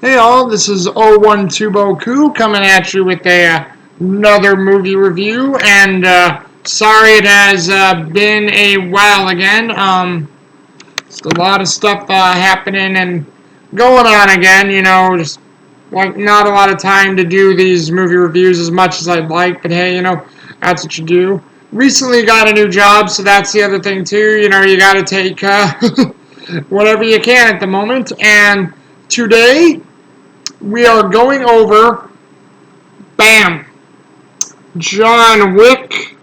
Hey all, this is 012 Boku coming at you with another movie review, and sorry it has been a while again. Just a lot of stuff happening and going on again, just like not a lot of time to do these movie reviews as much as I'd like, but hey, that's what you do. Recently got a new job, so that's the other thing too, you gotta take whatever you can at the moment, and today we are going over, bam, John Wick,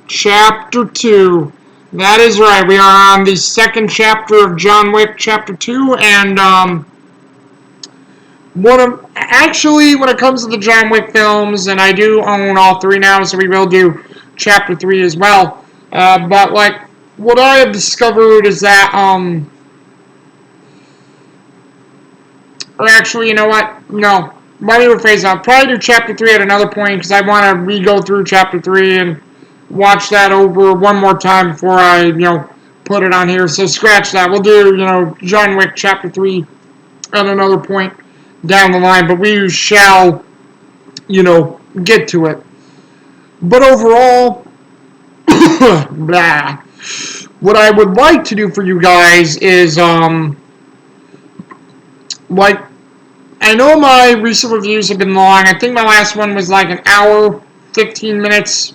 Chapter 2. That is right, we are on the second chapter of John Wick, Chapter 2, and, when it comes to the John Wick films, and I do own all three now, so we will do Chapter 3 as well, but, what I have discovered is that, or actually, you know what? No. Let me rephrase that. I'll probably do Chapter 3 at another point because I want to re-go through Chapter 3 and watch that over one more time before I, put it on here. So scratch that. We'll do, John Wick Chapter 3 at another point down the line. But we shall, get to it. But overall, blah. What I would like to do for you guys is, like, I know my recent reviews have been long. I think my last one was like an hour, 15 minutes,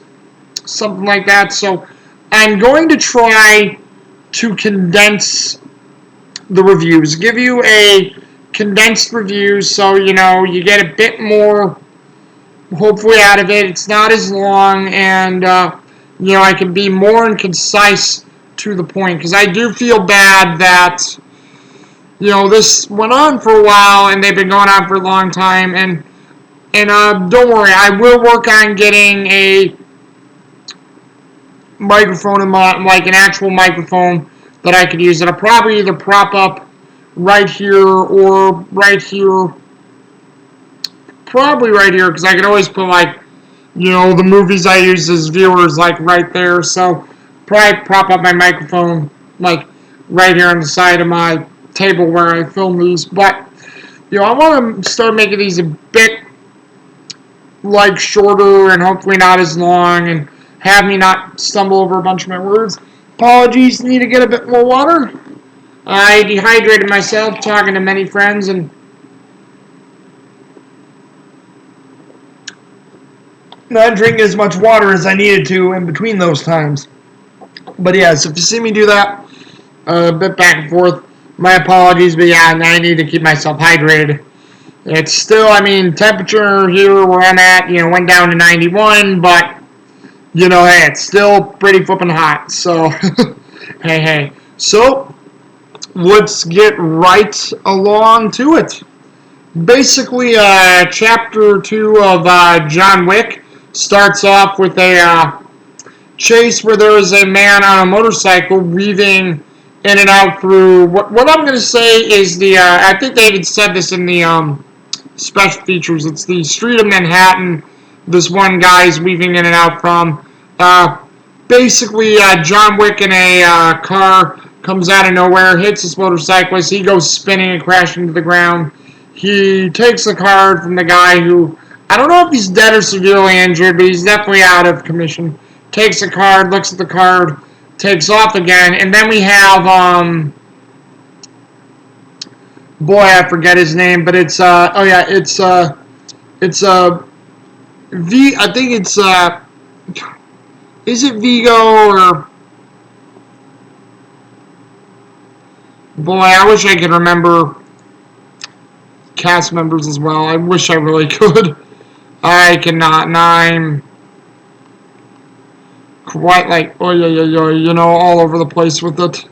something like that. So I'm going to try to condense the reviews, give you a condensed review so, you get a bit more, hopefully, out of it. It's not as long, and, I can be more and concise to the point. Because I do feel bad that this went on for a while, and they've been going on for a long time, and don't worry, I will work on getting a microphone, like an actual microphone that I could use. That'll probably either prop up right here or right here, probably right here, because I could always put, the movies I use as viewers, right there, so probably prop up my microphone, right here on the side of my table where I film these, but, I want to start making these a bit, shorter and hopefully not as long, and have me not stumble over a bunch of my words. Apologies, need to get a bit more water. I dehydrated myself talking to many friends and not drinking as much water as I needed to in between those times. But yeah, so if you see me do that, a bit back and forth, my apologies, but yeah, I need to keep myself hydrated. It's still, temperature here where I'm at, went down to 91, but, hey, it's still pretty flippin' hot, so, hey. So, let's get right along to it. Basically, Chapter 2 of John Wick starts off with a chase where there is a man on a motorcycle weaving in and out through what I'm going to say is the I think they even said this in the special features. It's the street of Manhattan. This one guy is weaving in and out from. Basically, John Wick in a car comes out of nowhere, hits this motorcyclist. He goes spinning and crashing to the ground. He takes a card from the guy who, I don't know if he's dead or severely injured, but he's definitely out of commission. Takes a card, looks at the card, takes off again, and then we have, boy, I forget his name, but it's, I think it's, is it Vigo or, boy, I wish I could remember cast members as well. I wish I really could. I cannot, and I'm quite all over the place with it.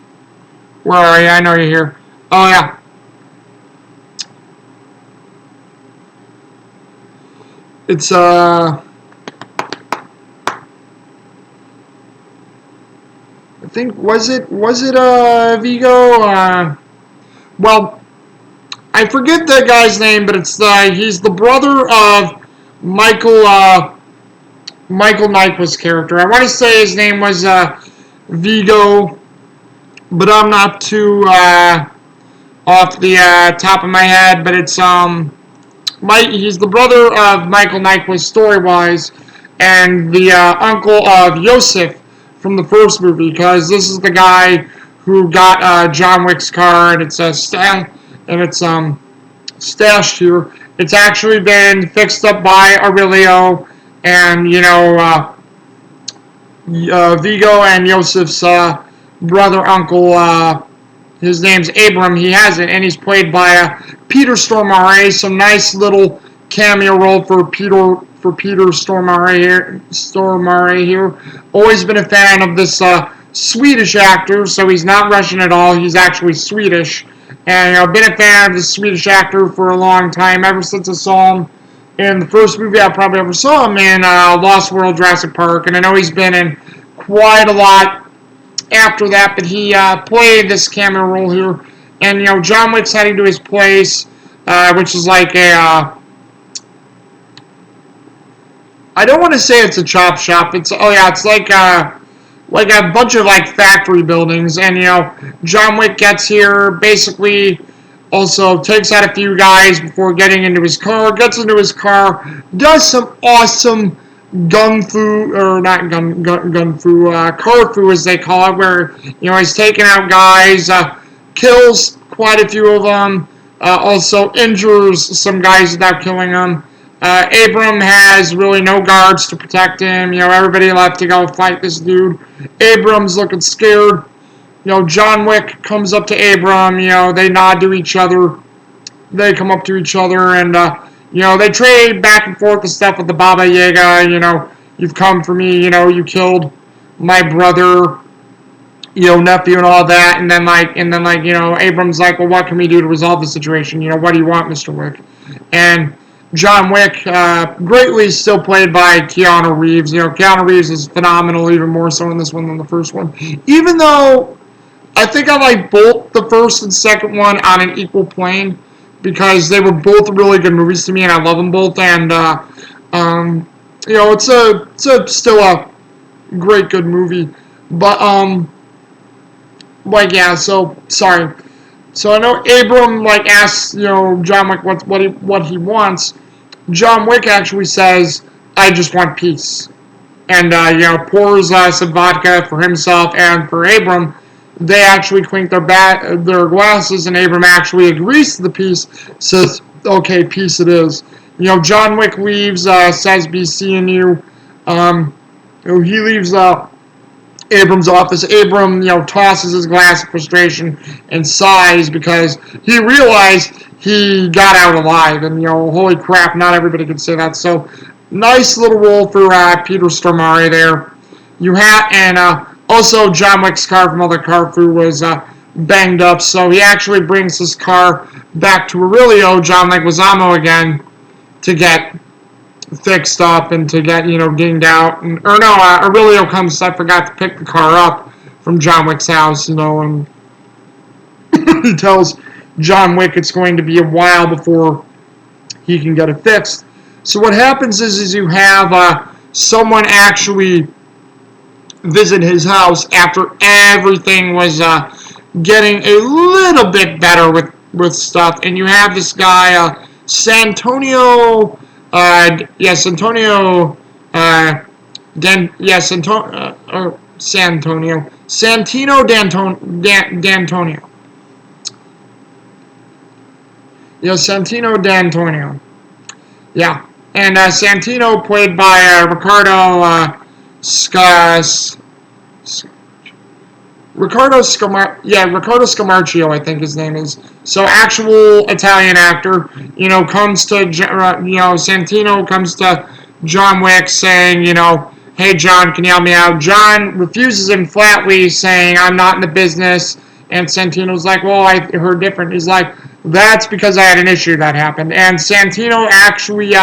Where are you? I know you're here. Oh, yeah. It's, I think, was it, Vigo? Well, I forget the guy's name, but he's the brother of Michael Nyquist's character. I want to say his name was, Vigo, but I'm not too, off the top of my head, but it's he's the brother of Michael Nyquist story-wise, and the uncle of Yosef from the first movie, because this is the guy who got John Wick's car, and it's stashed here. It's actually been fixed up by Aurelio, and Vigo and Yosef's brother uncle. His name's Abram. He has it, and he's played by Peter Stormare. Some nice little cameo role for Peter Stormare here. Always been a fan of this Swedish actor, so he's not Russian at all. He's actually Swedish, and I've been a fan of this Swedish actor for a long time. Ever since I saw him in the first movie I probably ever saw him in, Lost World, Jurassic Park, and I know he's been in quite a lot after that, but he played this cameo role here. And, John Wick's heading to his place, which is like I don't want to say it's a chop shop. It's like a bunch of like factory buildings. And, John Wick gets here, basically also takes out a few guys before getting into his car, does some awesome car fu as they call it, where he's taking out guys, kills quite a few of them, also injures some guys without killing them. Abram has really no guards to protect him. Everybody left to go fight this dude. Abram's looking scared. John Wick comes up to Abram. They nod to each other. They come up to each other, and they trade back and forth the stuff with the Baba Yaga. You've come for me. You killed my brother, nephew, and all that. And then Abram's like, well, what can we do to resolve the situation? What do you want, Mr. Wick? And John Wick, greatly still played by Keanu Reeves. Keanu Reeves is phenomenal, even more so in this one than the first one. Even though I think I like both the first and second one on an equal plane, because they were both really good movies to me, and I love them both. And it's still a great good movie. But so sorry. So I know Abram asks John Wick what he wants. John Wick actually says, "I just want peace," and pours some vodka for himself and for Abram. They actually clink their glasses, and Abram actually agrees to the peace, says, okay, peace it is. John Wick leaves, says, be seeing you. He leaves Abram's office. Abram, tosses his glass of frustration and sighs because he realized he got out alive, and, holy crap, not everybody could say that. So, nice little role for Peter Stormare there. Also, John Wick's car from other car fu was banged up, so he actually brings his car back to Aurelio, John Leguizamo again, to get fixed up and to get, dinged out. Aurelio comes, I forgot to pick the car up from John Wick's house, and he tells John Wick it's going to be a while before he can get it fixed. So what happens is you have someone actually visit his house after everything was getting a little bit better with stuff, and you have this guy Santino Santino Santino D'Antonio. Santino D'Antonio. Yeah, and Santino played by Ricardo Scamarcio, I think his name is. So, actual Italian actor, comes to, Santino comes to John Wick saying, hey, John, can you help me out? John refuses him flatly, saying, I'm not in the business. And Santino's like, well, I heard different. He's like, that's because I had an issue that happened. And Santino actually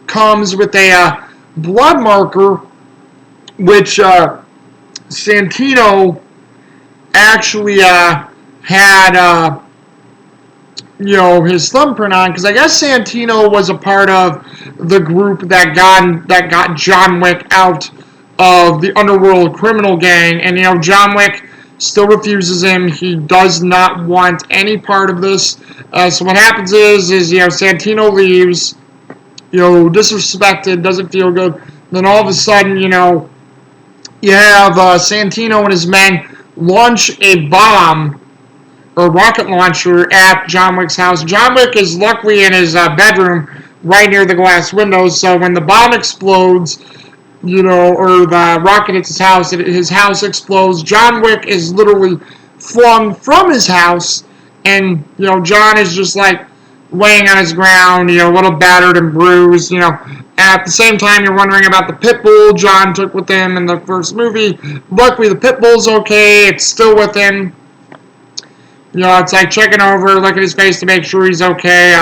comes with a blood marker, which Santino actually had his thumbprint on, because I guess Santino was a part of the group that got John Wick out of the underworld criminal gang, and John Wick still refuses him. He does not want any part of this. So what happens is Santino leaves, disrespected, doesn't feel good. Then all of a sudden, you have Santino and his men launch a bomb or rocket launcher at John Wick's house. John Wick is luckily in his bedroom right near the glass windows, so when the bomb explodes, or the rocket hits his house explodes. John Wick is literally flung from his house, and, John is just like laying on his ground, a little battered and bruised, At the same time, you're wondering about the pit bull John took with him in the first movie. Luckily, the pit bull's okay. It's still with him. It's like checking over, look at his face to make sure he's okay.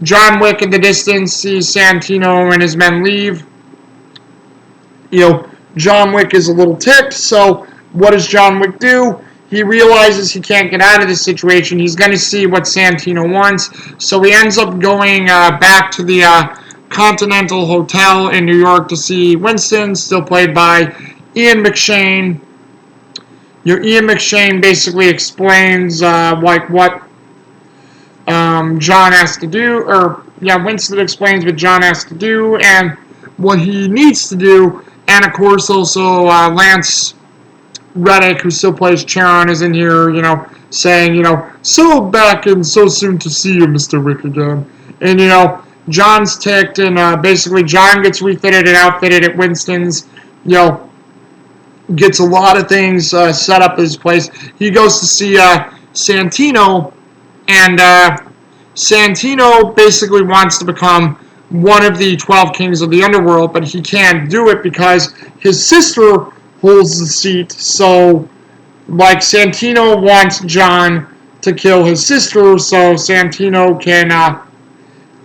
John Wick in the distance sees Santino and his men leave. John Wick is a little ticked, so what does John Wick do? He realizes he can't get out of this situation. He's going to see what Santino wants, so he ends up going back to the Continental Hotel in New York to see Winston, still played by Ian McShane. Ian McShane basically explains what John has to do, Winston explains what John has to do and what he needs to do. And, of course, also Lance Reddick, who still plays Charon, is in here, saying, so back and so soon to see you, Mr. Wick again. And, John's ticked, and basically John gets refitted and outfitted at Winston's, gets a lot of things set up at his place. He goes to see Santino, and Santino basically wants to become one of the 12 kings of the underworld, but he can't do it because his sister holds the seat. So, Santino wants John to kill his sister, so Santino can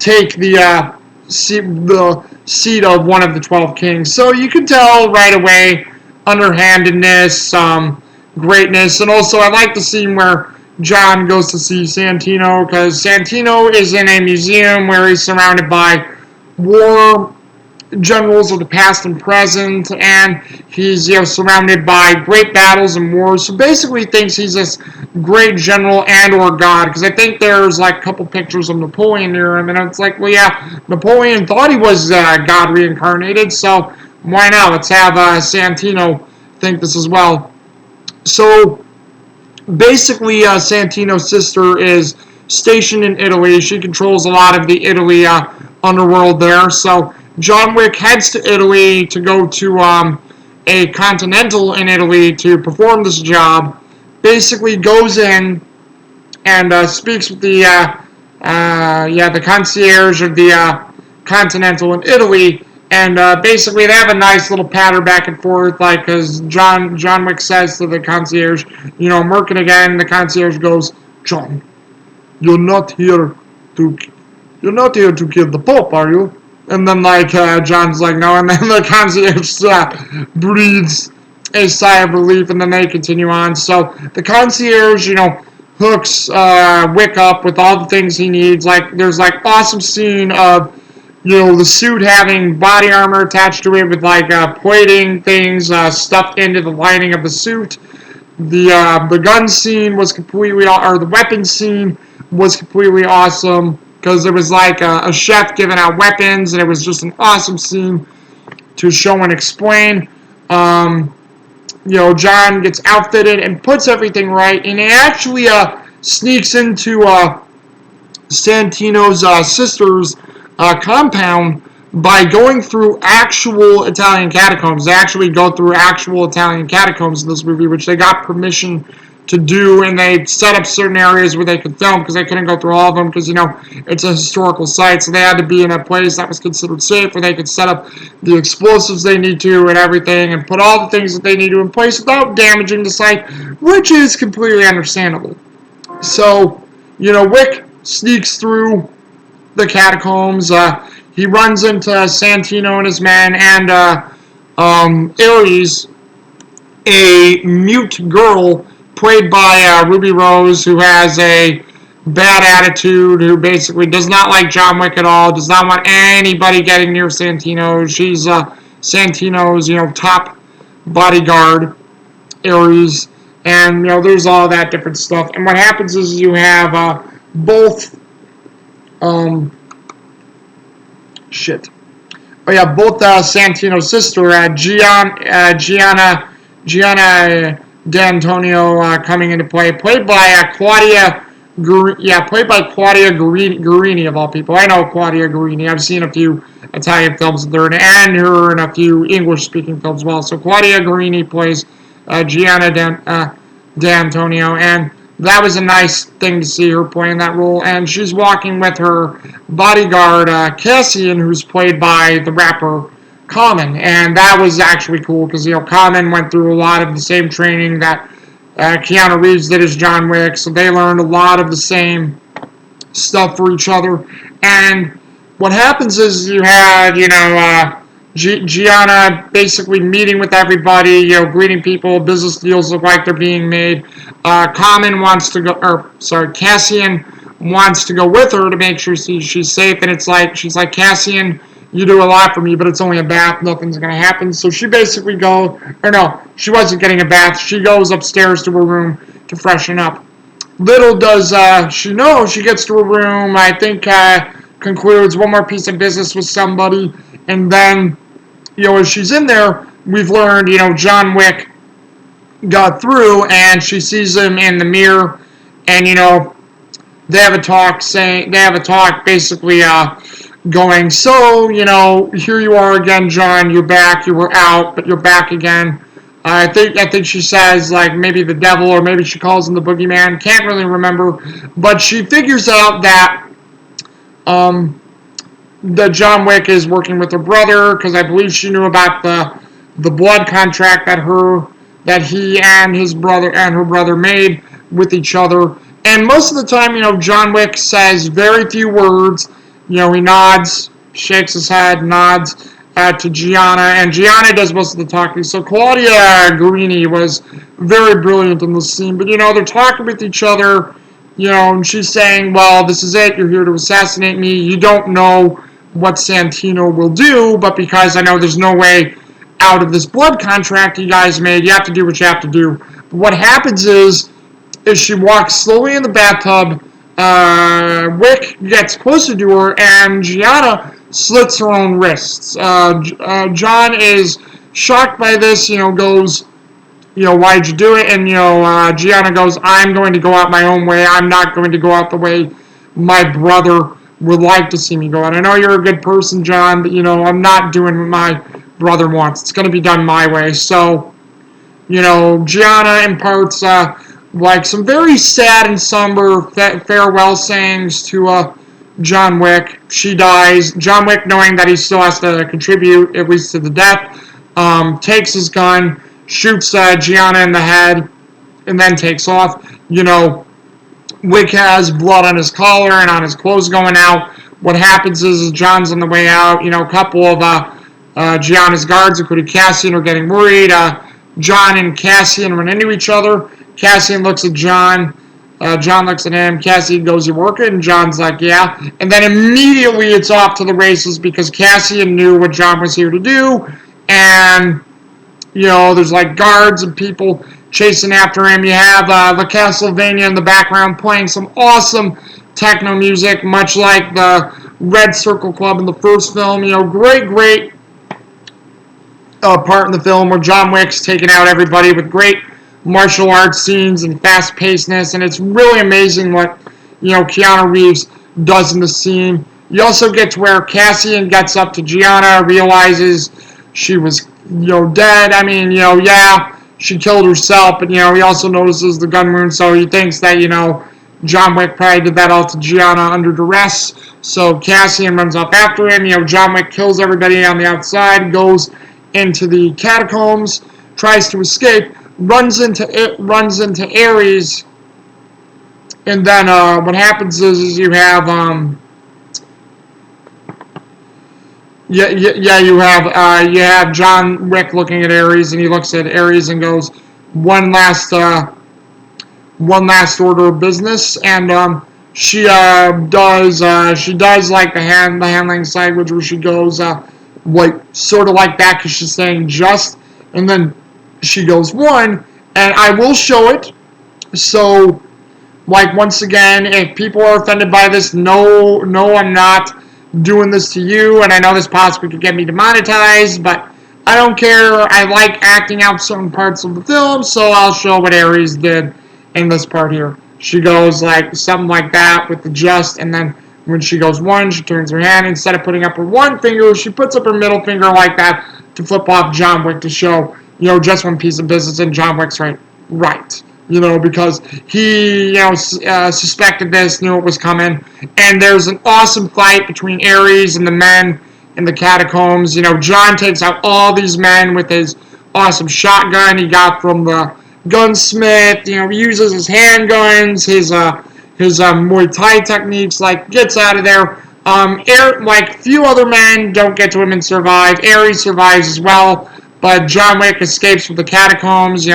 take the seat of one of the 12 kings. So you can tell right away underhandedness, greatness, and also I like the scene where John goes to see Santino because Santino is in a museum where he's surrounded by war generals of the past and present, and he's surrounded by great battles and wars. So basically, he thinks he's this great general and/or god. Because I think there's a couple pictures of Napoleon near him, and it's like, well, yeah, Napoleon thought he was God reincarnated, so why not? Let's have Santino think this as well. So basically, Santino's sister is stationed in Italy. She controls a lot of the Italy underworld there. So John Wick heads to Italy to go to a Continental in Italy to perform this job. Basically goes in and speaks with the concierge of the Continental in Italy, and basically they have a nice little patter back and forth, because John Wick says to the concierge, I'm working again. The concierge goes, John, you're not here to kill the Pope, are you? And then John's like, no, and then the concierge breathes a sigh of relief, and then they continue on. So the concierge, hooks Wick up with all the things he needs. There's awesome scene of the suit having body armor attached to it with plating things stuffed into the lining of the suit. The gun scene was the weapon scene was completely awesome, because there was a chef giving out weapons, and it was just an awesome scene to show and explain. John gets outfitted and puts everything right, and he actually sneaks into Santino's sister's compound by going through actual Italian catacombs. They actually go through actual Italian catacombs in this movie, which they got permission to do, and they set up certain areas where they could film, because they couldn't go through all of them, because it's a historical site, so they had to be in a place that was considered safe, where they could set up the explosives they need to and everything, and put all the things that they need to in place without damaging the site, which is completely understandable. So Wick sneaks through the catacombs. He runs into Santino and his men, and Ares, a mute girl played by Ruby Rose, who has a bad attitude, who basically does not like John Wick at all, does not want anybody getting near Santino. She's Santino's, top bodyguard, Ares, and there's all that different stuff. And what happens is you have both um, shit. Oh yeah, both Santino's sister, Gianna D'Antonio, coming into play, played by Claudia Guarini of all people. I know Claudia Guarini. I've seen a few Italian films with her, and her in a few English-speaking films as well. So Claudia Guarini plays D'Antonio, and that was a nice thing to see her playing that role. And she's walking with her bodyguard, Cassian, who's played by the rapper Common. And that was actually cool because, Common went through a lot of the same training that Keanu Reeves did as John Wick. So they learned a lot of the same stuff for each other. And what happens is you had, Gianna basically meeting with everybody, greeting people, business deals look like they're being made. Cassian wants to go with her to make sure she's safe, and she's like, Cassian, you do a lot for me, but it's only a bath, nothing's going to happen. So she basically she wasn't getting a bath, she goes upstairs to her room to freshen up. Little does she know, she gets to her room, I think concludes one more piece of business with somebody, and then, as she's in there, we've learned, John Wick got through, and she sees him in the mirror, and, they have a talk basically going, so, here you are again, John, you're back, you were out, but you're back again. I think she says, like, maybe the devil, or maybe she calls him the boogeyman, can't really remember, but she figures out that John Wick is working with her brother, because I believe she knew about the blood contract that he and her brother made with each other. And most of the time, John Wick says very few words. He nods, shakes his head, nods to Gianna, and Gianna does most of the talking. So Claudia Guarini was very brilliant in this scene. But, they're talking with each other, and she's saying, well, this is it. You're here to assassinate me. You don't know what Santino will do, but because I know there's no way out of this blood contract you guys made, you have to do what you have to do. But what happens is she walks slowly in the bathtub, Wick gets closer to her, and Gianna slits her own wrists. John is shocked by this, goes, why'd you do it? And, Gianna goes, I'm going to go out my own way. I'm not going to go out the way my brother would like to see me go out. I know you're a good person, John, but, I'm not doing what my brother wants. It's going to be done my way. So, Gianna imparts, some very sad and somber farewell sayings to John Wick. She dies. John Wick, knowing that he still has to contribute, at least to the death, takes his gun, shoots Gianna in the head, and then takes off. Wick has blood on his collar and on his clothes going out. What happens is John's on the way out. A couple of Gianna's guards, including Cassian, are getting worried. John and Cassian run into each other. Cassian looks at John. John looks at him. Cassian goes, you working? And John's like, yeah. And then immediately it's off to the races because Cassian knew what John was here to do. And, there's like guards and people chasing after him. You have the Castlevania in the background playing some awesome techno music, much like the Red Circle Club in the first film. Great part in the film where John Wick's taking out everybody with great martial arts scenes and fast-pacedness, and it's really amazing what Keanu Reeves does in the scene. You also get to where Cassian gets up to Gianna, realizes she was dead. I mean, she killed herself, but he also notices the gun wound, so he thinks that John Wick probably did that all to Gianna under duress. So Cassian runs up after him. John Wick kills everybody on the outside, goes into the catacombs, tries to escape, runs into Ares, and then what happens is you have you have John Wick looking at Ares, and he looks at Ares and goes, one last order of business, and she does like the handling language where she goes sort of like that because she's saying just, and then she goes one, and I will show it. So, like, once again, if people are offended by this, no, I'm not doing this to you, and I know this possibly could get me demonetized, but I don't care. I like acting out certain parts of the film, so I'll show what Ares did in this part here. She goes like something like that with the just, and then when she goes one, she turns her hand. Instead of putting up her one finger, she puts up her middle finger like that to flip off John Wick to show, just one piece of business, and John Wick's right. Because he, suspected this, knew it was coming. And there's an awesome fight between Ares and the men in the catacombs. John takes out all these men with his awesome shotgun he got from the gunsmith. He uses his handguns, his Muay Thai techniques, gets out of there. Few other men don't get to him and survive. Ares survives as well, but John Wick escapes from the catacombs,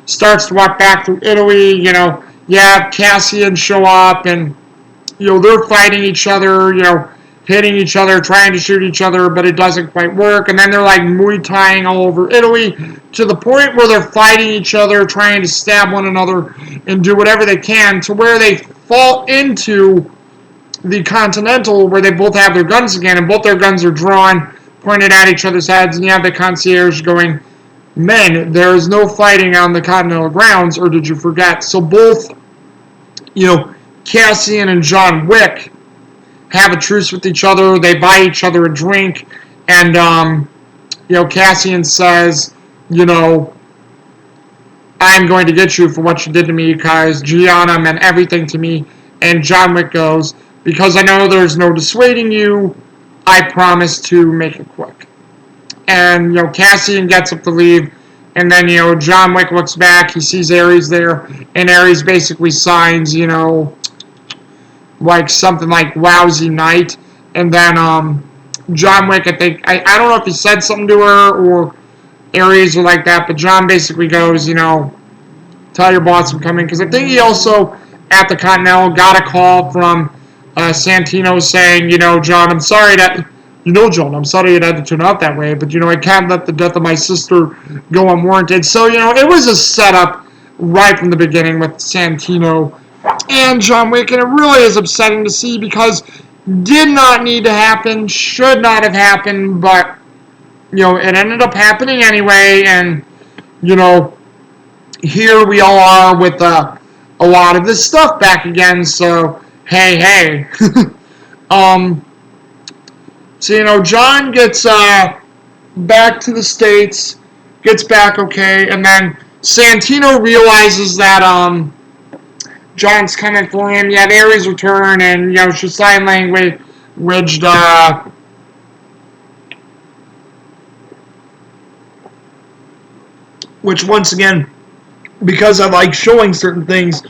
starts to walk back through Italy, Cassian show up, and, they're fighting each other, hitting each other, trying to shoot each other, but it doesn't quite work, and then they're, Muay Thaiing all over Italy, to the point where they're fighting each other, trying to stab one another, and do whatever they can, to where they fall into the Continental, where they both have their guns again, and both their guns are drawn, pointed at each other's heads, and you have the concierge going, "Men, there is no fighting on the Continental grounds, or did you forget?" So both, Cassian and John Wick have a truce with each other. They buy each other a drink, and, Cassian says, "I'm going to get you for what you did to me, because Gianna meant everything to me." And John Wick goes, "Because I know there's no dissuading you, I promise to make it quick." And, Cassian gets up to leave, and then, John Wick looks back, he sees Ares there, and Ares basically signs, something like "Lousy Night," and then, John Wick, I think, I don't know if he said something to her, or Ares or like that, but John basically goes, "Tell your boss I'm coming," because I think he also, at the Continental, got a call from Santino saying, "John, I'm sorry that, John, I'm sorry it had to turn out that way, but, I can't let the death of my sister go unwarranted." So, it was a setup right from the beginning with Santino and John Wick, and it really is upsetting to see, because did not need to happen, should not have happened, but, it ended up happening anyway, and, here we all are with a lot of this stuff back again, so, hey. So, John gets back to the States, gets back okay, and then Santino realizes that John's coming for him. You have Ares return, and, she's sign language, which, once again, because I like showing certain things,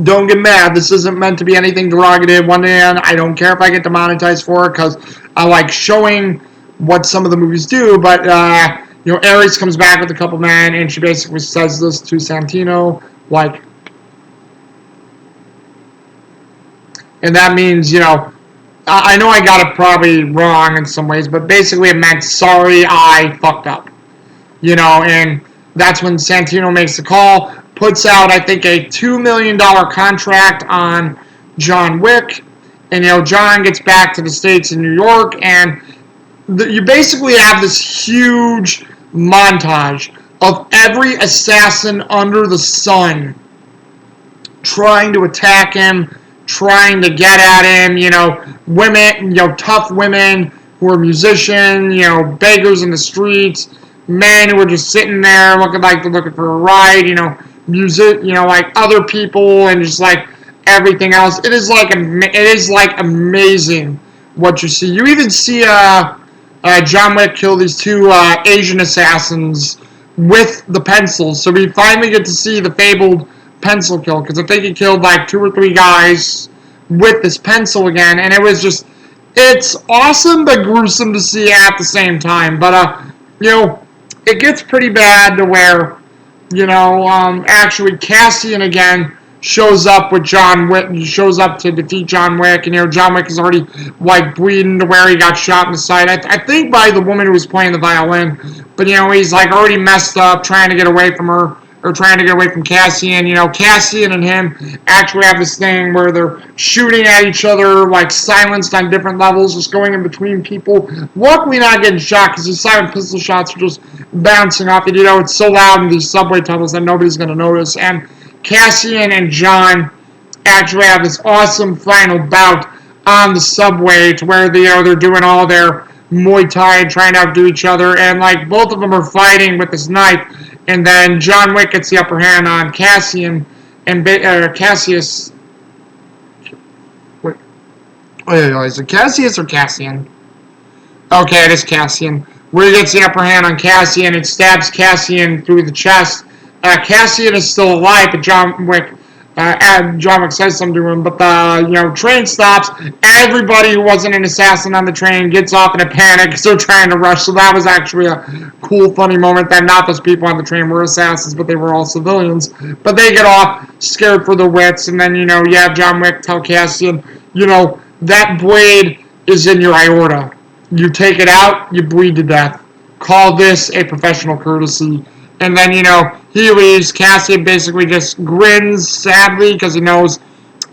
don't get mad. This isn't meant to be anything derogative. One hand, I don't care if I get demonetized for it, because I like showing what some of the movies do. But, Ares comes back with a couple men, and she basically says this to Santino, and that means, I know I got it probably wrong in some ways, but basically it meant, sorry, I fucked up. And that's when Santino makes the call, puts out, I think, a $2 million contract on John Wick, and, John gets back to the States in New York, and you basically have this huge montage of every assassin under the sun trying to attack him, trying to get at him, women, tough women who are musicians, beggars in the streets, men who are just sitting there looking like they're looking for a ride, music, other people, and just everything else. It is amazing what you see. You even see John Wick kill these two Asian assassins with the pencils. So we finally get to see the fabled pencil kill, because I think he killed 2 or 3 guys with this pencil again, and it was just, it's awesome but gruesome to see at the same time. But it gets pretty bad to where, actually Cassian again shows up with John Wick, shows up to defeat John Wick, and John Wick is already like bleeding to where he got shot in the side. I think by the woman who was playing the violin, but he's like already messed up, trying to get away from her. Or trying to get away from Cassian. Cassian and him actually have this thing where they're shooting at each other, like silenced on different levels, just going in between people. Luckily not getting shot, because these silent pistol shots are just bouncing off it. It's so loud in these subway tunnels that nobody's going to notice. And Cassian and John actually have this awesome final bout on the subway to where they're doing all their Muay Thai and trying to outdo each other. And like both of them are fighting with this knife. And then John Wick gets the upper hand on Cassian and Cassius. Wait, is it Cassius or Cassian? Okay, it is Cassian. Where he gets the upper hand on Cassian and stabs Cassian through the chest. Cassian is still alive, but John Wick says something to him, but the train stops. Everybody who wasn't an assassin on the train gets off in a panic because they're trying to rush. So that was actually a cool, funny moment that not those people on the train were assassins, but they were all civilians. But they get off scared for their wits, and then you have John Wick tell Cassian, that blade is in your aorta. You take it out, you bleed to death. Call this a professional courtesy. And then, he leaves. Cassian basically just grins sadly because he knows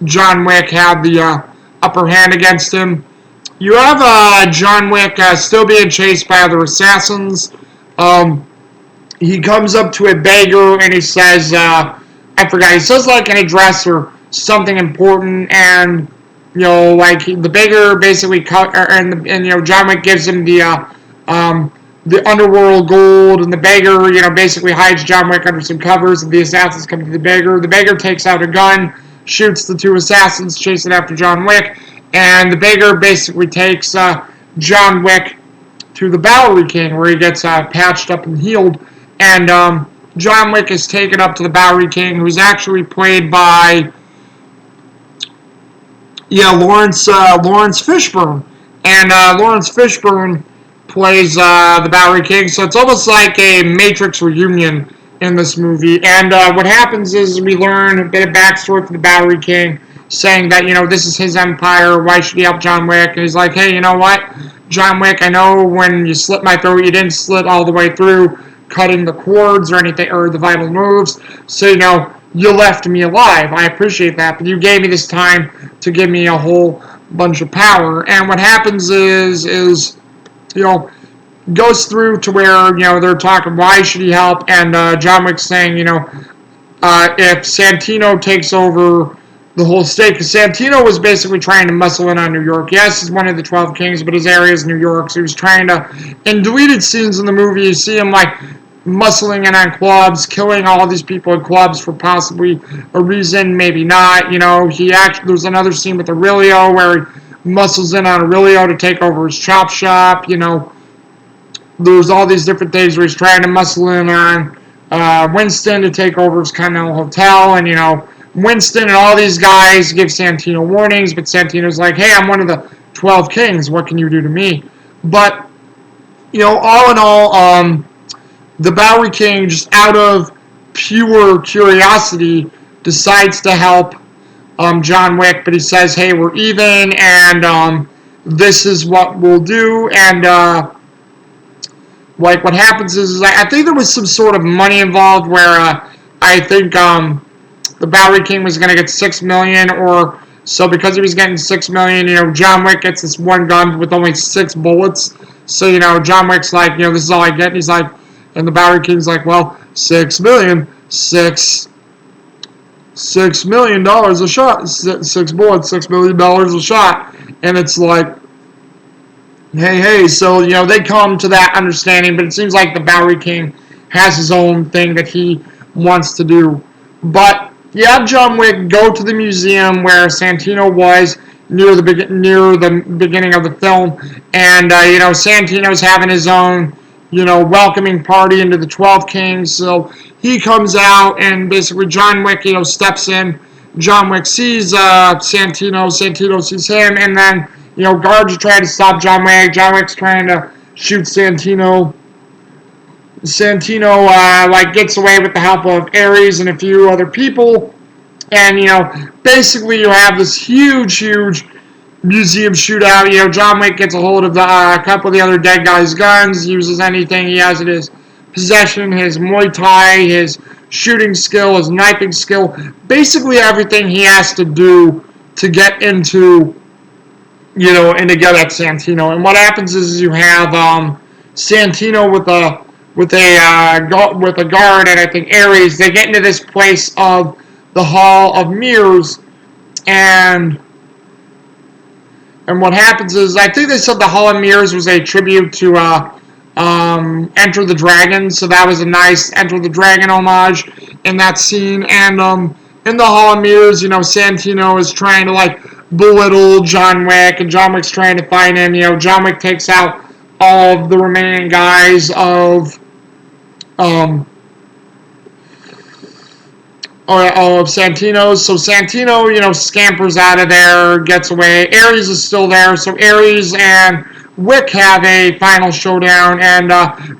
John Wick had the upper hand against him. You have John Wick still being chased by other assassins. He comes up to a beggar and he says, I forgot, he says like an address or something important, and like the beggar basically and John Wick gives him the underworld gold, and the beggar, basically hides John Wick under some covers, and the assassins come to the beggar. The beggar takes out a gun, shoots the two assassins, chasing after John Wick, and the beggar basically takes John Wick to the Bowery King, where he gets patched up and healed, and John Wick is taken up to the Bowery King, who's actually played by Lawrence Fishburne, and Lawrence Fishburne plays the Bowery King, so it's almost like a Matrix reunion in this movie. And what happens is we learn a bit of backstory for the Bowery King, saying that, this is his empire, why should he help John Wick? And he's like, hey, you know what, John Wick, I know when you slit my throat, you didn't slit all the way through, cutting the cords or anything, or the vital nerves, so, you left me alive. I appreciate that, but you gave me this time to give me a whole bunch of power. And what happens is goes through to where, they're talking, why should he help? And John Wick's saying, if Santino takes over the whole state, because Santino was basically trying to muscle in on New York. Yes, he's one of the 12 kings, but his area is New York, so he was trying to, in deleted scenes in the movie, you see him, like, muscling in on clubs, killing all these people in clubs for possibly a reason, maybe not. There's another scene with Aurelio where he muscles in on Aurelio to take over his chop shop. There's all these different things where he's trying to muscle in on Winston to take over his Continental Hotel, and Winston and all these guys give Santino warnings, but Santino's like, hey, I'm one of the 12 kings, what can you do to me? But all in all, the Bowery King, just out of pure curiosity, decides to help John Wick, but he says, hey, we're even, and this is what we'll do. And like what happens is I think there was some sort of money involved where I think the Bowery King was going to get $6 million, or so. Because he was getting $6 million, John Wick gets this one gun with only 6 bullets. So John Wick's like, this is all I get. And he's like, and the Bowery King's like, well, $6 million, $6 million a shot, 6 bullets, $6 million a shot, and it's like, hey, so they come to that understanding, but it seems like the Bowery King has his own thing that he wants to do. But you have John Wick go to the museum where Santino was near the beginning of the film, and Santino's having his own welcoming party into the 12 Kings. So he comes out, and basically John Wick, steps in. John Wick sees Santino sees him, and then, guards are trying to stop John Wick. John Wick's trying to shoot Santino. Santino, gets away with the help of Ares and a few other people. And, basically you have this huge museum shootout. John Wick gets a hold of a couple of the other dead guys' guns, uses anything he has in his possession, his Muay Thai, his shooting skill, his knifing skill, basically everything he has to do to get into, and to get at Santino. And what happens is you have Santino with a guard, and I think Ares. They get into this place of the Hall of Mirrors, and what happens is, I think they said the Hall of Mirrors was a tribute to Enter the Dragon, so that was a nice Enter the Dragon homage in that scene. And in the Hall of Mirrors, Santino is trying to belittle John Wick, and John Wick's trying to find him. John Wick takes out all of the remaining guys of Santino's. So Santino, scampers out of there, gets away. Ares is still there, so Ares and Wick have a final showdown. And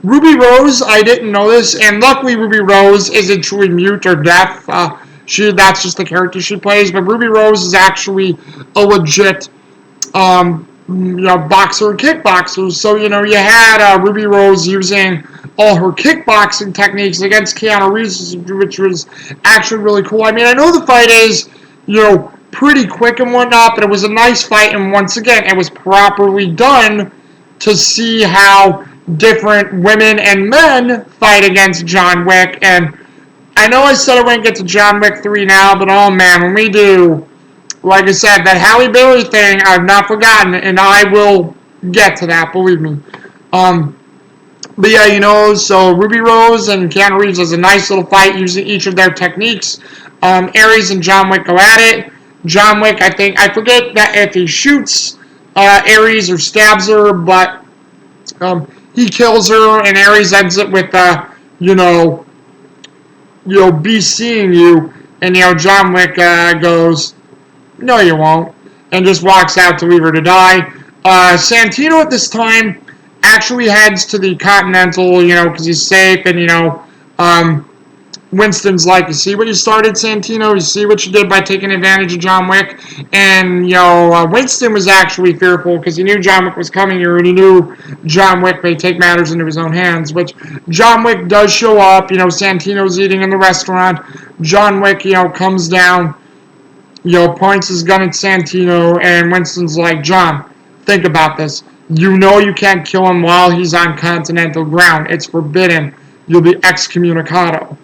Ruby Rose, I didn't know this, and luckily Ruby Rose isn't truly mute or deaf. That's just the character she plays. But Ruby Rose is actually a legit boxer and kickboxer. So, you had Ruby Rose using all her kickboxing techniques against Keanu Reeves, which was actually really cool. I mean, I know the fight is, pretty quick and whatnot, but it was a nice fight, and once again, it was properly done to see how different women and men fight against John Wick. And I know I said I wouldn't get to John Wick 3 now, but oh man, when we do, like I said, that Halle Berry thing, I've not forgotten, and I will get to that, believe me. But yeah, so Ruby Rose and Keanu Reeves has a nice little fight using each of their techniques. Ares and John Wick go at it. John Wick, I forget that if he shoots Ares or stabs her, but he kills her, and Ares ends it with, be seeing you, and, John Wick goes, no, you won't, and just walks out to leave her to die. Santino at this time actually heads to the Continental, because he's safe, and, Winston's like, you see what you started, Santino? You see what you did by taking advantage of John Wick? And, Winston was actually fearful because he knew John Wick was coming here, and he knew John Wick may take matters into his own hands, which John Wick does show up. Santino's eating in the restaurant. John Wick, comes down, points his gun at Santino, and Winston's like, John, think about this. You know you can't kill him while he's on Continental ground. It's forbidden. You'll be excommunicado.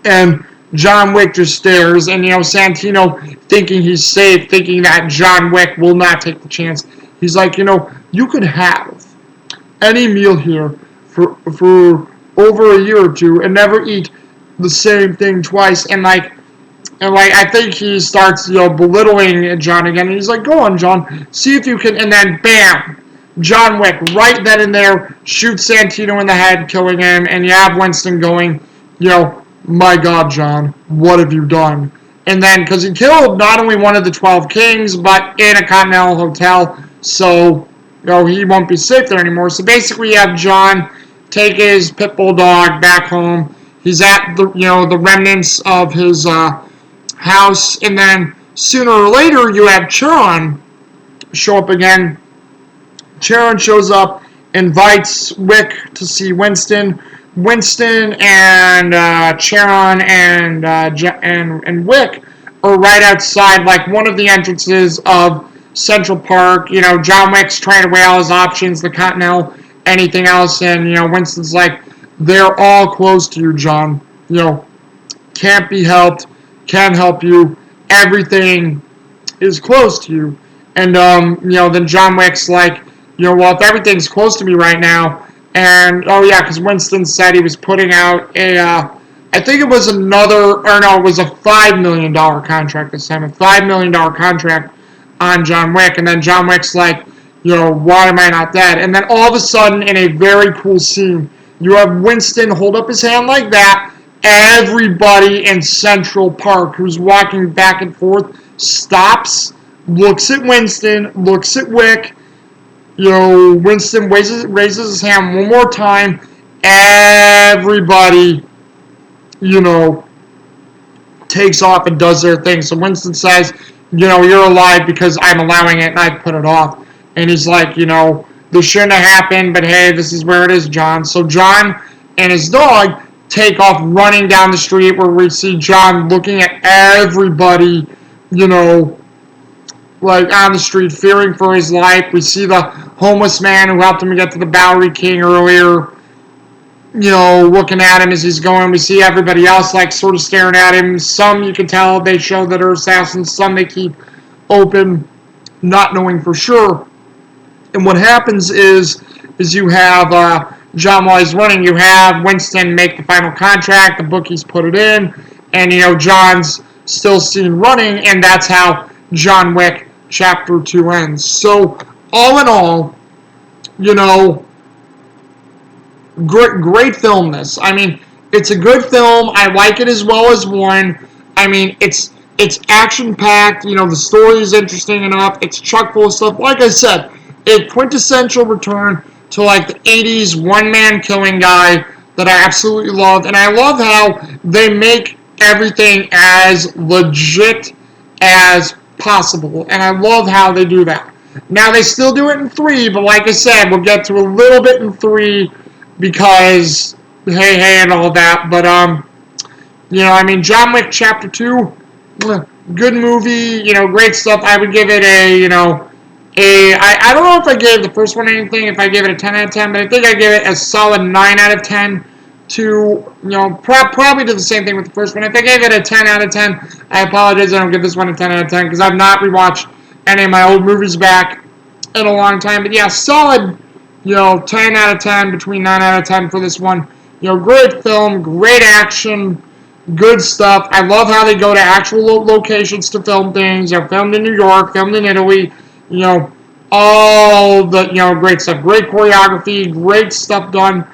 And John Wick just stares, and, Santino, thinking he's safe, thinking that John Wick will not take the chance, he's like, you could have any meal here for over a year or two and never eat the same thing twice. And I think he starts, belittling John again, and he's like, go on, John, see if you can, and then bam, John Wick, right then and there, shoots Santino in the head, killing him, and you have Winston going, my God, John, what have you done? And then, because he killed not only one of the 12 kings, but in a Continental hotel, so, he won't be safe there anymore. So basically, you have John take his pit bull dog back home. He's at the remnants of his house, and then sooner or later, you have Charon show up again. Charon shows up, invites Wick to see Winston. Winston and Charon and Wick are right outside, one of the entrances of Central Park. John Wick's trying to weigh all his options, the Continental, anything else, and Winston's like, they're all close to you, John. Can't be helped, can't help you. Everything is close to you. And then John Wick's like, well, if everything's close to me right now. And, because Winston said he was putting out I think it was it was a $5 million contract this time, a $5 million contract on John Wick. And then John Wick's like, why am I not dead? And then all of a sudden, in a very cool scene, you have Winston hold up his hand like that. Everybody in Central Park who's walking back and forth stops, looks at Winston, looks at Wick. Winston raises his hand one more time. Everybody, takes off and does their thing. So Winston says, you're alive because I'm allowing it and I put it off. And he's like, this shouldn't have happened, but hey, this is where it is, John. So John and his dog take off running down the street, where we see John looking at everybody, like on the street, fearing for his life. We see the homeless man who helped him get to the Bowery King earlier, looking at him as he's going. We see everybody else like sort of staring at him. Some you can tell they show that are assassins. Some they keep open, not knowing for sure. And what happens is you have John, while he's running, you have Winston make the final contract. The bookies put it in, and John's still seen running, and that's how John Wick Chapter 2 ends. So all in all, great film. This, I mean, it's a good film. I like it as well as one. I mean, it's action packed. The story is interesting enough. It's chock full of stuff. Like I said, a quintessential return to like the 80s one-man killing guy that I absolutely loved. And I love how they make everything as legit as possible. And I love how they do that. Now, they still do it in 3, but like I said, we'll get to a little bit in 3 because, hey, and all that. But, I mean, John Wick Chapter 2, good movie, great stuff. I would give it I don't know if I gave the first one anything, if I gave it a 10 out of 10, but I think I gave it a solid 9 out of 10 to, probably do the same thing with the first one. If I gave it a 10 out of 10, I apologize, I don't give this one a 10 out of 10, because I've not rewatched any of my old movies back in a long time. But yeah, solid, 10 out of 10, between 9 out of 10 for this one. Great film, great action, good stuff. I love how they go to actual locations to film things. Filmed in New York, filmed in Italy, all the, great stuff. Great choreography, great stuff done,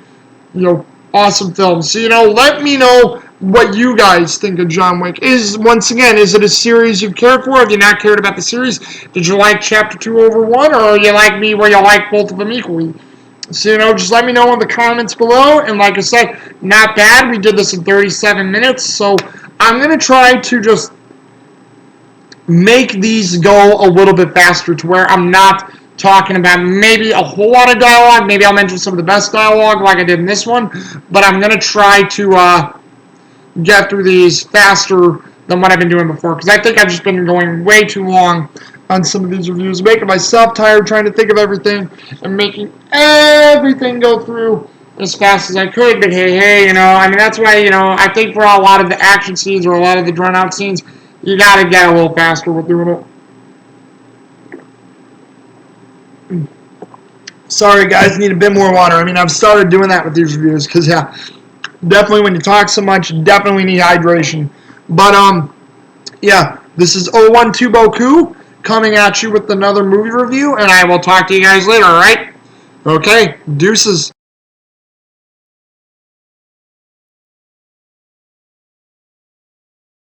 awesome film. So, let me know what you guys think of John Wick. Once again, is it a series you've cared for? Have you not cared about the series? Did you like Chapter 2 over 1, or are you like me where you like both of them equally? So, just let me know in the comments below. And like I said, not bad. We did this in 37 minutes. So, I'm going to try to just make these go a little bit faster to where I'm not talking about maybe a whole lot of dialogue. Maybe I'll mention some of the best dialogue like I did in this one. But I'm going to try to get through these faster than what I've been doing before. Because I think I've just been going way too long on some of these reviews. Making myself tired trying to think of everything. And making everything go through as fast as I could. But hey, I mean, that's why, I think for a lot of the action scenes or a lot of the drawn out scenes, you gotta get a little faster with doing it. Sorry, guys, need a bit more water. I mean, I've started doing that with these reviews because, yeah, definitely when you talk so much, you definitely need hydration. But, yeah, this is 012 Boku coming at you with another movie review, and I will talk to you guys later, alright? Okay, deuces.